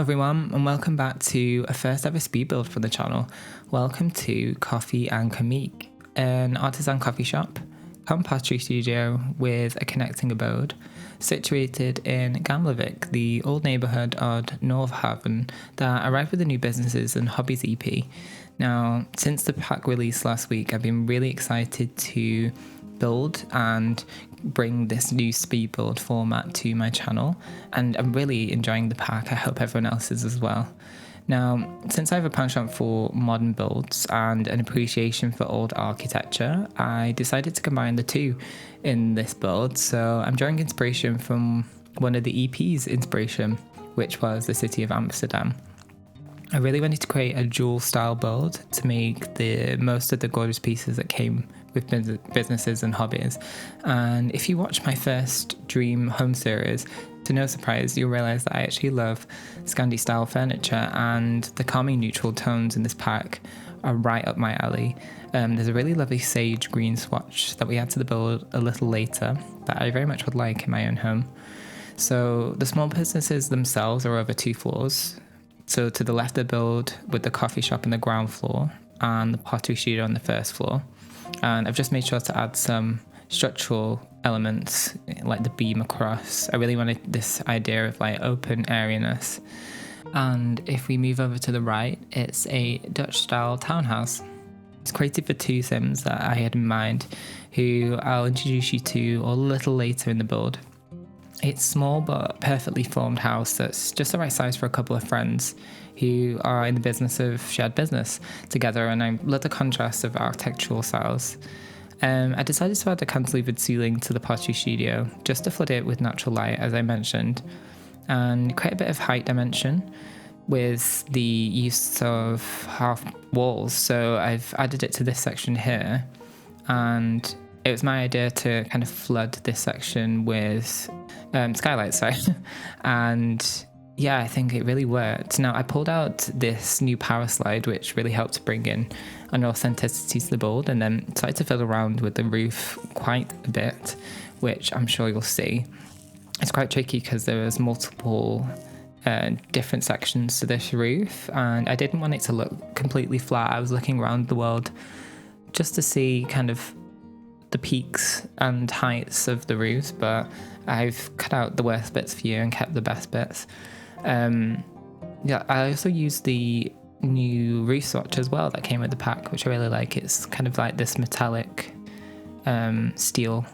everyone, and welcome back to a first ever speed build for the channel. Welcome to Coffee and Comique, an artisan coffee shop, pottery studio with a connecting abode, situated in Gammelvik, the old neighbourhood of Nordhaven, that arrived with the new Businesses and Hobbies EP. Now, since the pack released last week, I've been really excited to build and bring this new speed build format to my channel, and I'm really enjoying the pack. I hope everyone else is as well. Now, since I have a penchant for modern builds and an appreciation for old architecture, I decided to combine the two in this build. So I'm drawing inspiration from one of the EP's inspiration, which was the city of Amsterdam. I really wanted to create a dual style build to make the most of the gorgeous pieces that came with Businesses and Hobbies. And if you watch my first Dream Home series, to no surprise, you'll realise that I actually love Scandi style furniture, and the calming neutral tones in this pack are right up my alley. There's a really lovely sage green swatch that we add to the build a little later that I very much would like in my own home. So the small businesses themselves are over 2 floors. So to the left of the build, with the coffee shop on the ground floor and the pottery studio on the first floor. And I've just made sure to add some structural elements like the beam across. I really wanted this idea of like open airiness. And if we move over to the right, it's a Dutch style townhouse. It's created for 2 Sims that I had in mind, who I'll introduce you to a little later in the build. It's small but perfectly formed house that's just the right size for a couple of friends who are in the business of shared business together, and I love the contrast of architectural styles. I decided to add a cantilevered ceiling to the pottery studio just to flood it with natural light, as I mentioned, and create a bit of height dimension with the use of half walls. So I've added it to this section here, and it was my idea to kind of flood this section with skylights, and yeah, I think it really worked. Now, I pulled out this new power slide, which really helped bring in an authenticity to the build, and then started to fiddle around with the roof quite a bit, which I'm sure you'll see. It's quite tricky because there was multiple different sections to this roof, and I didn't want it to look completely flat. I was looking around the world just to see kind of the peaks and heights of the roofs, but I've cut out the worst bits for you and kept the best bits. Yeah, I also used the new roof swatch as well that came with the pack, which I really like. It's kind of like this metallic steel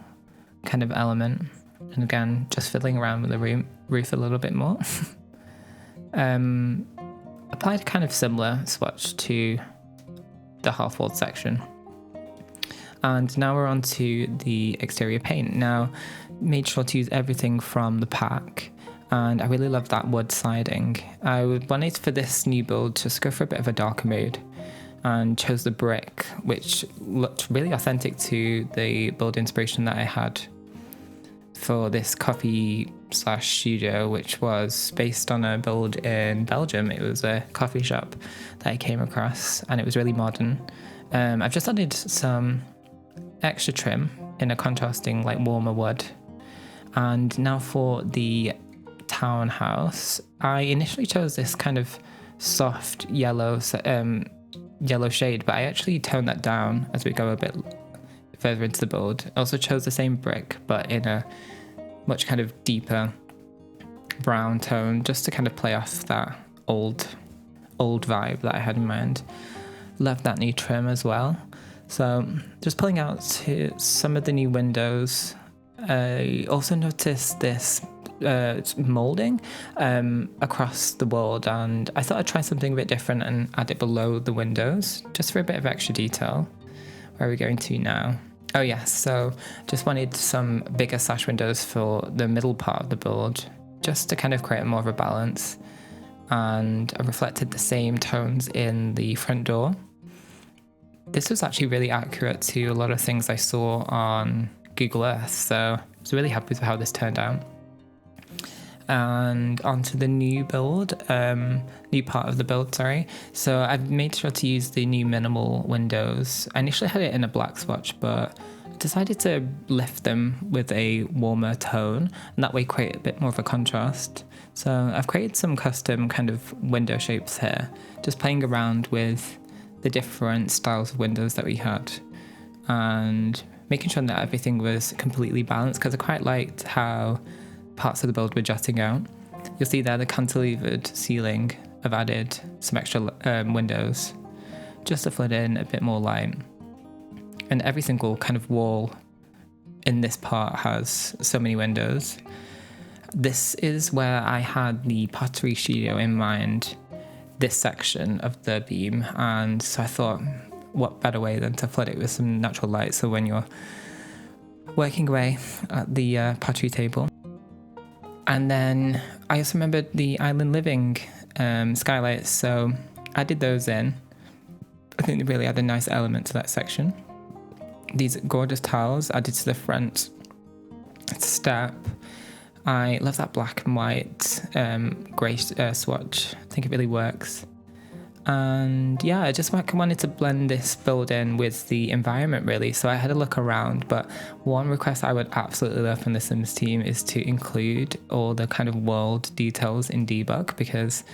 kind of element, and again, just fiddling around with the roof a little bit more. Applied a kind of similar swatch to the half-walled section. And now we're on to the exterior paint. Now, made sure to use everything from the pack, and I really love that wood siding. I wanted for this new build to just go for a bit of a darker mood, and chose the brick, which looked really authentic to the build inspiration that I had for this coffee/studio, which was based on a build in Belgium. It was a coffee shop that I came across, and it was really modern. I've just added some extra trim in a contrasting like warmer wood. And now for the townhouse, I initially chose this kind of soft yellow shade, but I actually toned that down as we go a bit further into the build. I also chose the same brick but in a much kind of deeper brown tone, just to kind of play off that old vibe that I had in mind. Love that new trim as well. So just pulling out some of the new windows. I also noticed this moulding across the wall, and I thought I'd try something a bit different and add it below the windows, just for a bit of extra detail. Where are we going to now? Oh yes, so just wanted some bigger sash windows for the middle part of the build, just to kind of create more of a balance. And I reflected the same tones in the front door. This was actually really accurate to a lot of things I saw on Google Earth, so I was really happy with how this turned out. And onto the new part of the build, sorry. So I've made sure to use the new minimal windows. I initially had it in a black swatch, but decided to lift them with a warmer tone and that way create a bit more of a contrast. So I've created some custom kind of window shapes here, just playing around with the different styles of windows that we had and making sure that everything was completely balanced, because I quite liked how parts of the build were jutting out. You'll see there the cantilevered ceiling. I've added some extra windows just to flood in a bit more light. And every single kind of wall in this part has so many windows. This is where I had the pottery studio in mind, this section of the beam, and so I thought, what better way than to flood it with some natural light, so when you're working away at the pottery table. And then I also remembered the island living skylights, so I did those in. I think they really add a nice element to that section. These gorgeous tiles added to the front step. I love that black and white grey swatch. I think it really works. And yeah, I just wanted to blend this build in with the environment really. So I had a look around, but one request I would absolutely love from the Sims team is to include all the kind of world details in debug, because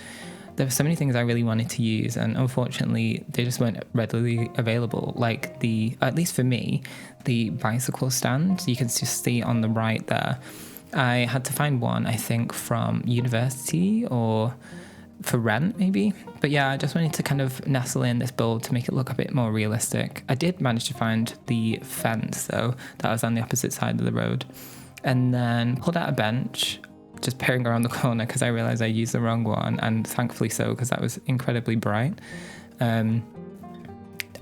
there were so many things I really wanted to use and unfortunately they just weren't readily available. Like at least for me, the bicycle stand, you can just see on the right there. I had to find one, I think, from university or for rent maybe. But yeah, I just wanted to kind of nestle in this build to make it look a bit more realistic. I did manage to find the fence though, that was on the opposite side of the road. And then pulled out a bench, just peering around the corner because I realised I used the wrong one, and thankfully so, because that was incredibly bright.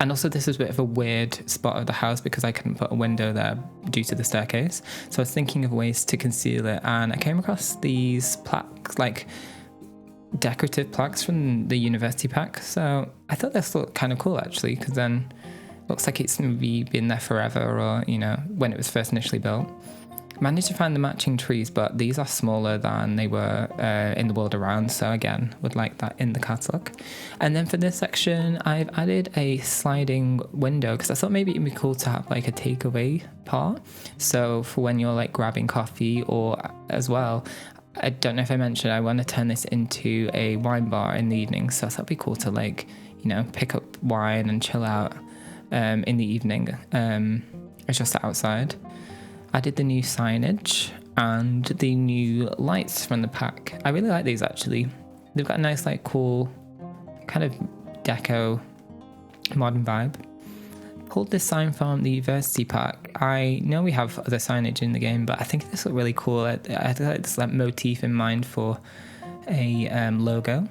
And also this is a bit of a weird spot of the house because I couldn't put a window there due to the staircase. So I was thinking of ways to conceal it, and I came across these plaques, like decorative plaques from the university pack. So I thought this looked kind of cool actually, because then it looks like it's maybe been there forever, or, you know, when it was first initially built. Managed to find the matching trees, but these are smaller than they were in the world around, so again, would like that in the catalogue. And then for this section, I've added a sliding window because I thought maybe it'd be cool to have like a takeaway part. So for when you're like grabbing coffee, or as well, I don't know if I mentioned, I want to turn this into a wine bar in the evening, so that'd be cool to like, you know, pick up wine and chill out in the evening. It's just outside. I did the new signage and the new lights from the pack. I really like these actually. They've got a nice like cool kind of deco modern vibe. Pulled this sign from the university pack. I know we have other signage in the game, but I think this looked really cool. I had like this like motif in mind for a logo.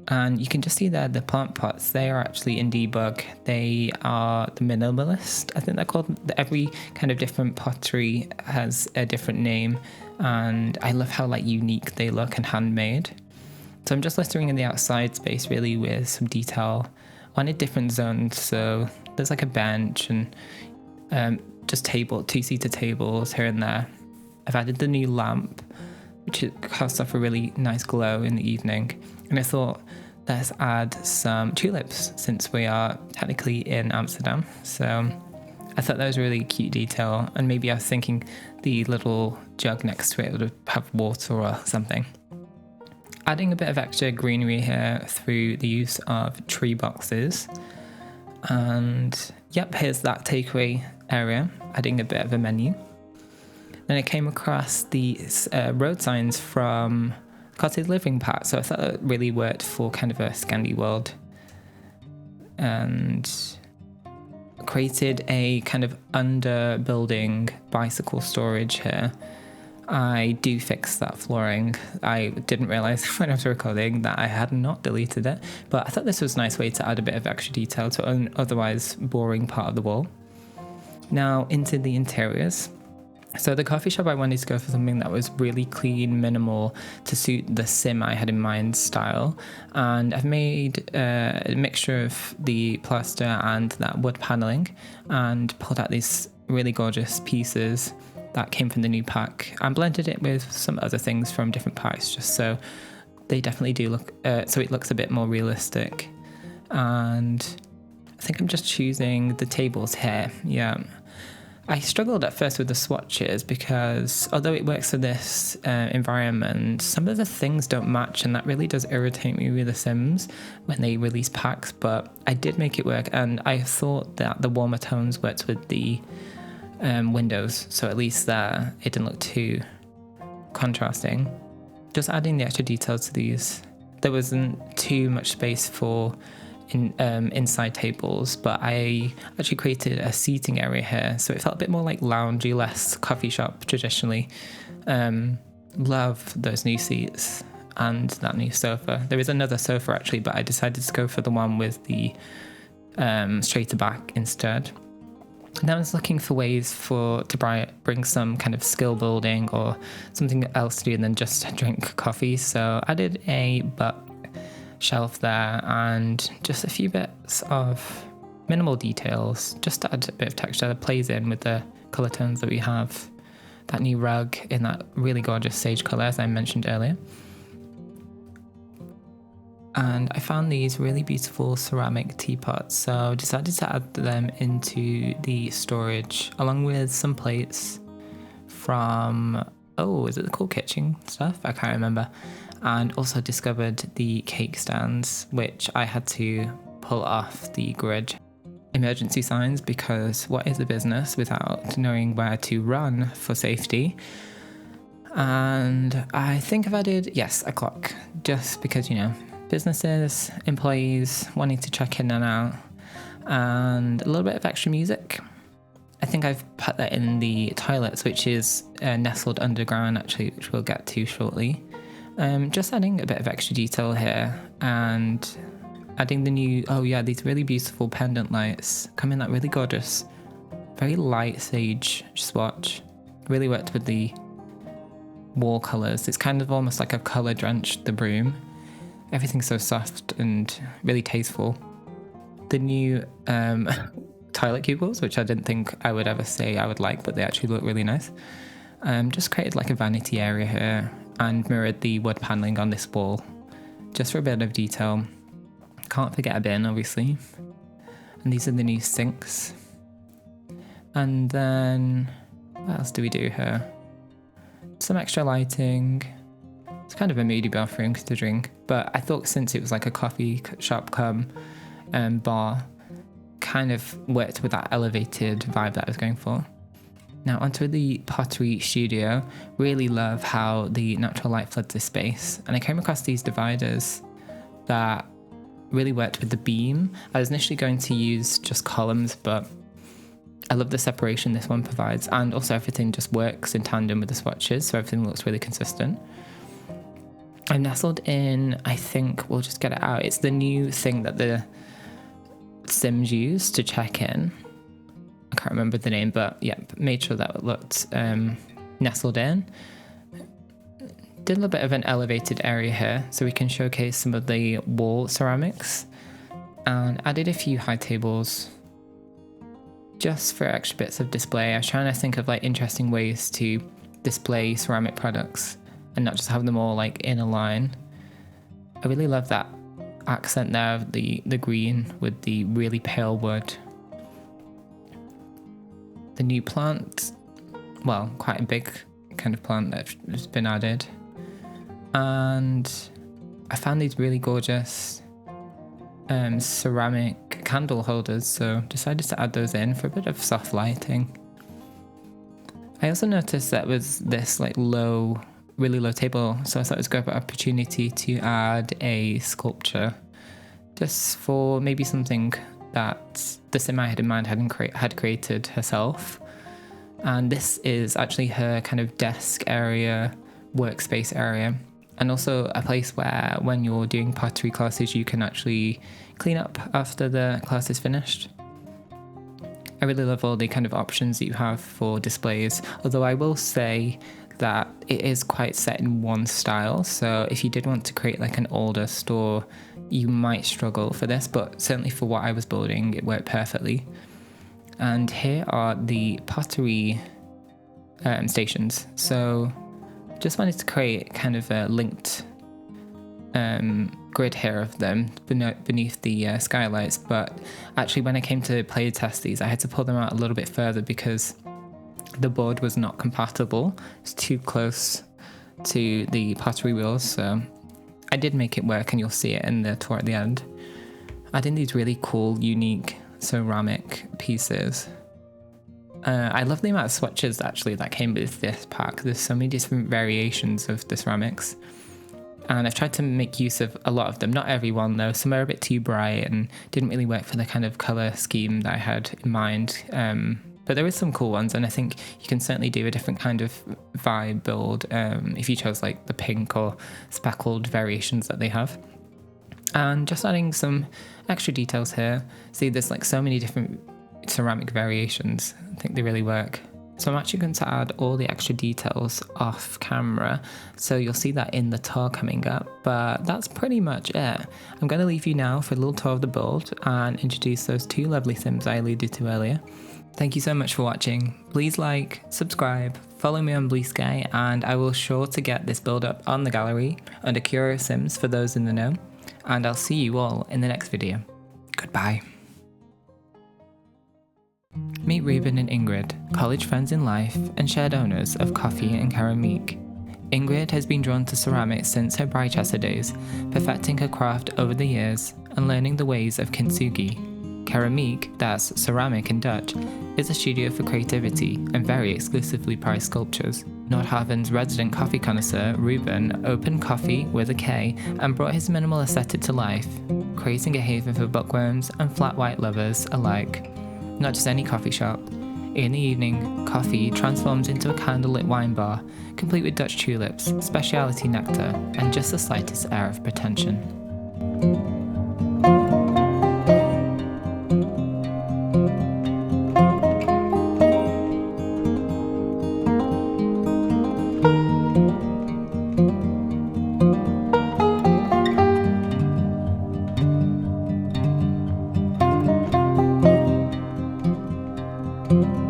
And you can just see there the plant pots, they are actually in debug. They are the minimalist, I think they're called. Every kind of different pottery has a different name, and I love how like unique they look and handmade. So I'm just littering in the outside space really with some detail on a different zones. So there's like a bench and just two-seater tables here and there. I've added the new lamp, which casts off a really nice glow in the evening. And I thought, let's add some tulips since we are technically in Amsterdam. So I thought that was a really cute detail. And maybe I was thinking the little jug next to it would have water or something. Adding a bit of extra greenery here through the use of tree boxes. And yep, here's that takeaway area, adding a bit of a menu. Then I came across the road signs from Cottage Living Pack, so I thought that really worked for kind of a Scandi world, and created a kind of under building bicycle storage here. I do fix that flooring. I didn't realise when I was recording that I had not deleted it, but I thought this was a nice way to add a bit of extra detail to an otherwise boring part of the wall. Now into the interiors. So the coffee shop, I wanted to go for something that was really clean, minimal, to suit the sim I had in mind style. And I've made a mixture of the plaster and that wood paneling, and pulled out these really gorgeous pieces that came from the new pack, and blended it with some other things from different packs, just so they definitely do look, so it looks a bit more realistic. And I think I'm just choosing the tables here. Yeah. I struggled at first with the swatches because although it works for this environment, some of the things don't match, and that really does irritate me with the Sims when they release packs, but I did make it work, and I thought that the warmer tones worked with the windows, so at least there it didn't look too contrasting. Just adding the extra details to these. There wasn't too much space for inside tables, but I actually created a seating area here, so it felt a bit more like loungy, less coffee shop traditionally. Love those new seats and that new sofa. There is another sofa actually, but I decided to go for the one with the straighter back instead. And I was looking for ways to bring some kind of skill building or something else to do than just drink coffee. So I did a bookshelf there and just a few bits of minimal details, just to add a bit of texture that plays in with the colour tones that we have. That new rug in that really gorgeous sage colour, as I mentioned earlier. And I found these really beautiful ceramic teapots, so decided to add them into the storage along with some plates from, is it the Cool Kitchen stuff? I can't remember. And also discovered the cake stands, which I had to pull off the grid. Emergency signs, because what is a business without knowing where to run for safety? And I think I've added, a clock, just because, businesses, employees wanting to check in and out, and a little bit of extra music. I think I've put that in the toilets, which is nestled underground actually, which we'll get to shortly. Just adding a bit of extra detail here and adding the new, these really beautiful pendant lights come in that really gorgeous, very light sage swatch. Really worked with the wall colours. It's kind of almost like I've colour drenched the room. Everything's so soft and really tasteful. The new toilet cubicles, which I didn't think I would ever say I would like, but they actually look really nice. Just created like a vanity area here and mirrored the wood paneling on this wall, just for a bit of detail. Can't forget a bin, obviously. And these are the new sinks. And then, what else do we do here? Some extra lighting. It's kind of a moody bathroom considering, but I thought since it was like a coffee shop come bar, kind of worked with that elevated vibe that I was going for. Now onto the pottery studio. Really love how the natural light floods this space, and I came across these dividers that really worked with the beam. I was initially going to use just columns, but I love the separation this one provides, and also everything just works in tandem with the swatches, so everything looks really consistent. I'm nestled in, I think we'll just get it out. It's the new thing that the Sims use to check in. I can't remember the name, but made sure that it looked nestled in. Did a little bit of an elevated area here so we can showcase some of the wall ceramics, and added a few high tables just for extra bits of display. I was trying to think of like interesting ways to display ceramic products and not just have them all like in a line. I really love that accent there of the green with the really pale wood. The new plant, well, quite a big kind of plant that's been added. And I found these really gorgeous ceramic candle holders, so decided to add those in for a bit of soft lighting. I also noticed that was this like really low table, so I thought it was a great opportunity to add a sculpture just for maybe something that the sim I had in mind had created herself. And this is actually her kind of desk area, workspace area, and also a place where when you're doing pottery classes you can actually clean up after the class is finished. I really love all the kind of options that you have for displays, although I will say that it is quite set in one style, so if you did want to create like an older store you might struggle for this, but certainly for what I was building it worked perfectly. And here are the pottery stations, so just wanted to create kind of a linked grid here of them beneath the skylights, but actually when I came to play test these I had to pull them out a little bit further because the board was not compatible. It's too close to the pottery wheels, so I did make it work, and you'll see it in the tour at the end. Adding these really cool, unique ceramic pieces. I love the amount of swatches actually that came with this pack. There's so many different variations of the ceramics, and I've tried to make use of a lot of them. Not every one though. Some are a bit too bright and didn't really work for the kind of colour scheme that I had in mind. But there is some cool ones, and I think you can certainly do a different kind of vibe build if you chose like the pink or speckled variations that they have. And just adding some extra details here. See, there's like so many different ceramic variations. I think they really work. So I'm actually going to add all the extra details off camera, so you'll see that in the tour coming up, but that's pretty much it. I'm going to leave you now for a little tour of the build and introduce those two lovely sims I alluded to earlier. Thank you so much for watching. Please like, subscribe, follow me on Blue Sky, and I will sure to get this build up on the gallery under Curio Sims for those in the know, and I'll see you all in the next video. Goodbye. Meet Ruben and Ingrid, college friends in life and shared owners of Coffee and Gammelvik. Ingrid has been drawn to ceramics since her Brychester days, perfecting her craft over the years and learning the ways of kintsugi. Gammelvik, that's ceramic in Dutch, is a studio for creativity and very exclusively priced sculptures. Nordhaven's resident coffee connoisseur, Ruben, opened Coffee with a K and brought his minimal aesthetic to life, creating a haven for bookworms and flat white lovers alike. Not just any coffee shop. In the evening, Coffee transforms into a candlelit wine bar, complete with Dutch tulips, specialty nectar, and just the slightest air of pretension. Thank you.